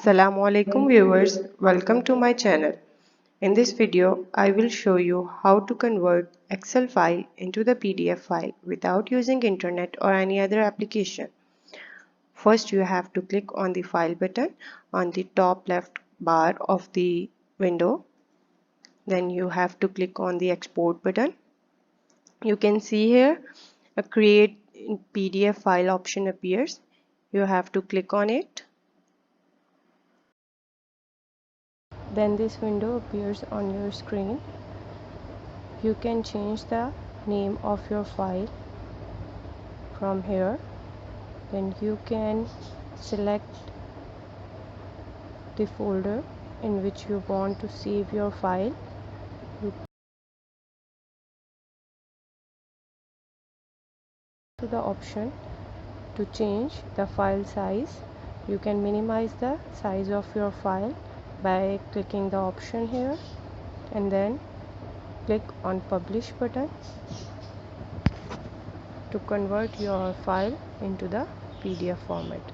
Assalamu alaikum viewers, welcome to my channel. In this video, I will show you how to convert Excel file into the PDF file without using internet or any other application. First, you have to click on the file button on the top left bar of the window. Then you have to click on the export button. You can see here a create PDF file option appears. You have to click on it. Then this window appears on your screen. You can change the name of your file from here. Then you can select the folder in which you want to save your file. You to the option to change the file size. You can minimize the size of your file by clicking the option here and then click on publish button to convert your file into the PDF format.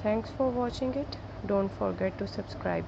Thanks for watching it. Don't forget to subscribe.